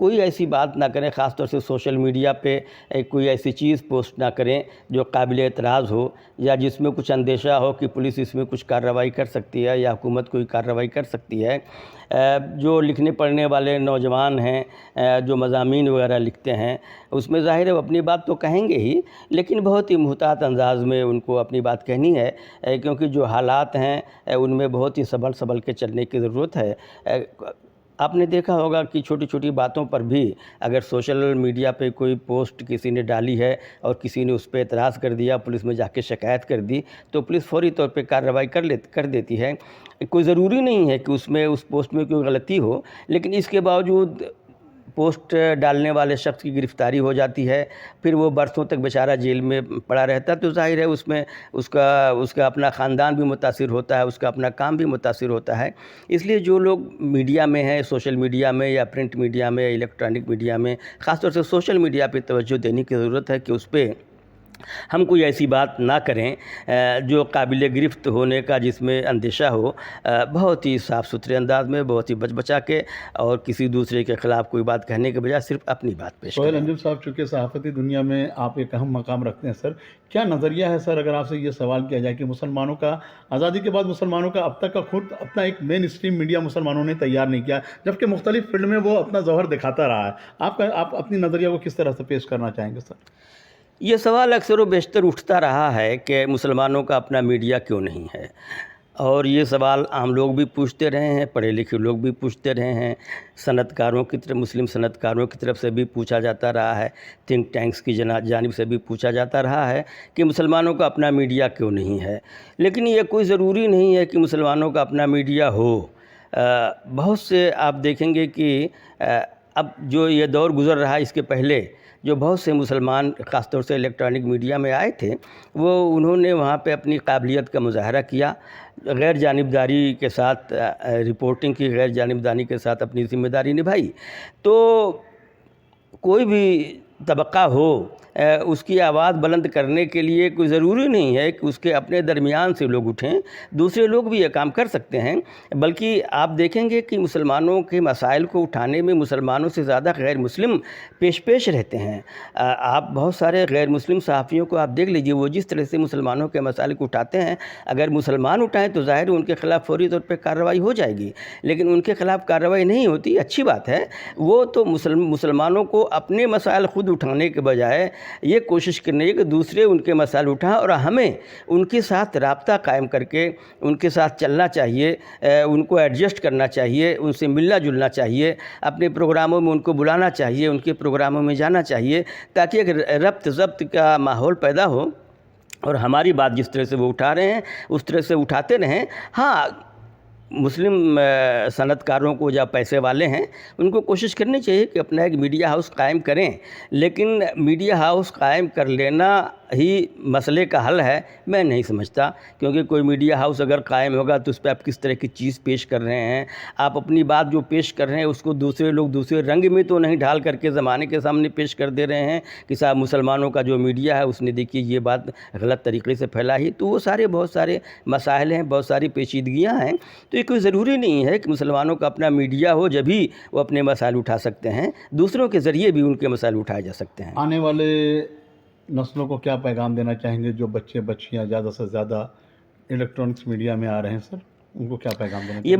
کوئی ایسی بات نہ کریں، خاص طور سے سوشل میڈیا پہ کوئی ایسی چیز پوسٹ نہ کریں جو قابل اعتراض ہو یا جس میں کچھ اندیشہ ہو کہ پولیس اس میں کچھ کارروائی کر سکتی ہے یا حکومت کوئی کارروائی کر سکتی ہے۔ جو لکھنے پڑھنے والے نوجوان ہیں، جو مضامین وغیرہ لکھتے ہیں، اس میں ظاہر ہے وہ اپنی بات تو کہیں گے ہی، لیکن بہت ہی محتاط انداز میں ان کو اپنی بات کہنی ہے، کیونکہ جو حالات ہیں ان میں بہت ہی سنبھل کے چلنے کی ضرورت ہے۔ آپ نے دیکھا ہوگا کہ چھوٹی چھوٹی باتوں پر بھی اگر سوشل میڈیا پہ کوئی پوسٹ کسی نے ڈالی ہے اور کسی نے اس پہ اعتراض کر دیا، پولیس میں جا کے شکایت کر دی، تو پولیس فوری طور پہ کارروائی کر دیتی ہے۔ کوئی ضروری نہیں ہے کہ اس پوسٹ میں کوئی غلطی ہو، لیکن اس کے باوجود پوسٹ ڈالنے والے شخص کی گرفتاری ہو جاتی ہے، پھر وہ برسوں تک بیچارہ جیل میں پڑا رہتا ہے، تو ظاہر ہے اس میں اس کا اپنا خاندان بھی متاثر ہوتا ہے، اس کا اپنا کام بھی متاثر ہوتا ہے۔ اس لیے جو لوگ میڈیا میں ہیں، سوشل میڈیا میں یا پرنٹ میڈیا میں یا الیکٹرانک میڈیا میں، خاص طور سے سوشل میڈیا پہ توجہ دینے کی ضرورت ہے کہ اس پہ ہم کوئی ایسی بات نہ کریں جو قابل گرفت ہونے کا جس میں اندیشہ ہو، بہت ہی صاف ستھرے انداز میں، بہت ہی بچا کے، اور کسی دوسرے کے خلاف کوئی بات کہنے کے بجائے صرف اپنی بات پیش سہیل کریں۔ انجم صاحب، چونکہ صحافتی دنیا میں آپ ایک اہم مقام رکھتے ہیں سر، کیا نظریہ ہے سر اگر آپ سے یہ سوال کیا جائے کہ مسلمانوں کا آزادی کے بعد مسلمانوں کا اب تک کا خود اپنا ایک مین اسٹریم میڈیا مسلمانوں نے تیار نہیں کیا، جبکہ مختلف فیلڈ میں وہ اپنا ظہور دکھاتا رہا ہے، آپ اپنی نظریہ کو کس طرح سے پیش کرنا چاہیں گے سر؟ یہ سوال اکثر و بیشتر اٹھتا رہا ہے کہ مسلمانوں کا اپنا میڈیا کیوں نہیں ہے، اور یہ سوال عام لوگ بھی پوچھتے رہے ہیں، پڑھے لکھے لوگ بھی پوچھتے رہے ہیں، صنعت کاروں کی طرف، مسلم صنعت کاروں کی طرف سے بھی پوچھا جاتا رہا ہے، تھنک ٹینکس کی جانب سے بھی پوچھا جاتا رہا ہے کہ مسلمانوں کا اپنا میڈیا کیوں نہیں ہے۔ لیکن یہ کوئی ضروری نہیں ہے کہ مسلمانوں کا اپنا میڈیا ہو۔ بہت سے آپ دیکھیں گے کہ اب جو یہ دور گزر رہا ہے، اس کے پہلے جو بہت سے مسلمان خاص طور سے الیکٹرانک میڈیا میں آئے تھے، انہوں نے وہاں پہ اپنی قابلیت کا مظاہرہ کیا، غیر جانبداری کے ساتھ رپورٹنگ کی، غیر جانبداری کے ساتھ اپنی ذمہ داری نبھائی۔ تو کوئی بھی طبقہ ہو، اس کی آواز بلند کرنے کے لیے کوئی ضروری نہیں ہے کہ اس کے اپنے درمیان سے لوگ اٹھیں، دوسرے لوگ بھی یہ کام کر سکتے ہیں، بلکہ آپ دیکھیں گے کہ مسلمانوں کے مسائل کو اٹھانے میں مسلمانوں سے زیادہ غیر مسلم پیش رہتے ہیں۔ آپ بہت سارے غیر مسلم صحافیوں کو آپ دیکھ لیجئے، وہ جس طرح سے مسلمانوں کے مسائل کو اٹھاتے ہیں، اگر مسلمان اٹھائیں تو ظاہر ہے ان کے خلاف فوری طور پہ کارروائی ہو جائے گی، لیکن ان کے خلاف کارروائی نہیں ہوتی، اچھی بات ہے۔ وہ تو مسلمانوں کو اپنے مسائل خود اٹھانے کے بجائے یہ کوشش کرنی ہے کہ دوسرے ان کے مسائل اٹھائیں، اور ہمیں ان کے ساتھ رابطہ قائم کر کے ان کے ساتھ چلنا چاہیے، ان کو ایڈجسٹ کرنا چاہیے، ان سے ملنا جلنا چاہیے، اپنے پروگراموں میں ان کو بلانا چاہیے، ان کے پروگراموں میں جانا چاہیے، تاکہ ایک ربط ضبط کا ماحول پیدا ہو، اور ہماری بات جس طرح سے وہ اٹھا رہے ہیں اس طرح سے اٹھاتے رہیں۔ ہاں، مسلم صنعت کاروں کو یا پیسے والے ہیں، ان کو کوشش کرنی چاہیے کہ اپنا ایک میڈیا ہاؤس قائم کریں، لیکن میڈیا ہاؤس قائم کر لینا ہی مسئلے کا حل ہے، میں نہیں سمجھتا، کیونکہ کوئی میڈیا ہاؤس اگر قائم ہوگا تو اس پہ آپ کس طرح کی چیز پیش کر رہے ہیں، آپ اپنی بات جو پیش کر رہے ہیں اس کو دوسرے لوگ دوسرے رنگ میں تو نہیں ڈھال کر کے زمانے کے سامنے پیش کر دے رہے ہیں کہ صاحب مسلمانوں کا جو میڈیا ہے اس نے دیکھیے یہ بات غلط طریقے سے پھیلائی، تو وہ بہت سارے مسائل ہیں، بہت ساری پیچیدگیاں ہیں۔ تو یہ کوئی ضروری نہیں ہے کہ مسلمانوں کا اپنا میڈیا ہو جبھی وہ اپنے مسائل اٹھا سکتے ہیں، دوسروں کے ذریعے بھی ان کے مسائل اٹھائے جا سکتے ہیں۔ آنے والے نسلوں کو کیا پیغام دینا چاہیں گے جو بچے بچیاں زیادہ سے زیادہ الیکٹرانکس میڈیا میں آ رہے ہیں سر؟ ان کو کیا پیغام دینا چاہیں گے؟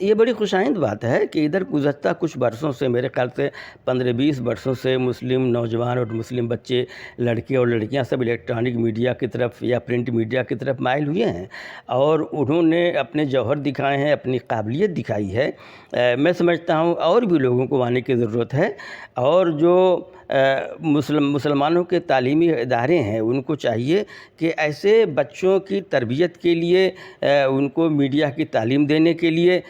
یہ بڑی خوشائند بات ہے کہ ادھر گزشتہ کچھ برسوں سے، میرے خیال سے 15-20 برسوں سے مسلم نوجوان اور مسلم بچے، لڑکے اور لڑکیاں سب الیکٹرانک میڈیا کی طرف یا پرنٹ میڈیا کی طرف مائل ہوئے ہیں، اور انہوں نے اپنے جوہر دکھائے ہیں، اپنی قابلیت دکھائی ہے۔ میں سمجھتا ہوں اور بھی لوگوں کو آنے کی ضرورت ہے، اور جو مسلمانوں کے تعلیمی ادارے ہیں ان کو چاہیے کہ ایسے بچوں کی تربیت کے لیے، ان کو میڈیا کی تعلیم دینے کے لیے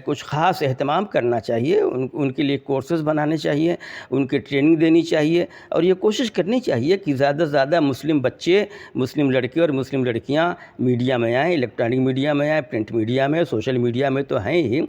کچھ خاص اہتمام کرنا چاہیے، ان کے لیے کورسز بنانے چاہیے، ان کی ٹریننگ دینی چاہیے، اور یہ کوشش کرنی چاہیے کہ زیادہ سے زیادہ مسلم بچے، مسلم لڑکے اور مسلم لڑکیاں میڈیا میں آئیں، الیکٹرانک میڈیا میں آئیں، پرنٹ میڈیا میں، سوشل میڈیا میں تو ہیں ہی،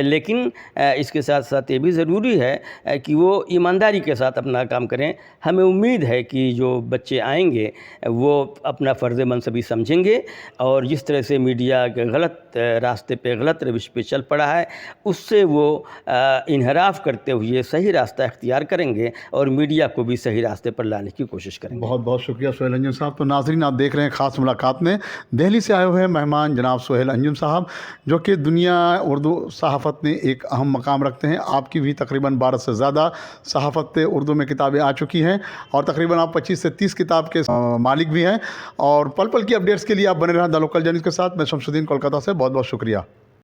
لیکن اس کے ساتھ ساتھ یہ بھی ضروری ہے کہ وہ ایمانداری کے ساتھ ساتھ اپنا کام کریں. ہمیں امید ہے کہ جو بچے آئیں گے وہ اپنا فرض منصبی سمجھیں گے اور جس طرح سے میڈیا کے غلط راستے پہ غلط روش پہ چل پڑا ہے اس سے وہ انحراف کرتے ہوئے صحیح راستہ اختیار کریں گے اور میڈیا کو بھی صحیح راستے پر لانے کی کوشش کریں گے. بہت بہت شکریہ سہیل انجم صاحب. تو ناظرین آپ دیکھ رہے ہیں خاص ملاقات میں دہلی سے آئے ہوئے مہمان جناب سہیل انجم صاحب جو کہ دنیا اردو صحافت میں ایک اہم مقام رکھتے ہیں. آپ کی بھی تقریباً 12 سے زیادہ صحافت اردو میں کتابیں آ چکی ہیں اور تقریباً آپ 25 سے 30 کتاب کے مالک بھی ہیں. اور پل پل کی اپڈیٹس کے لیے آپ بنے رہیں دا لوکل جرنلسٹ کے ساتھ. میں شمس الدین کولکاتہ سے. بہت بہت شکریہ.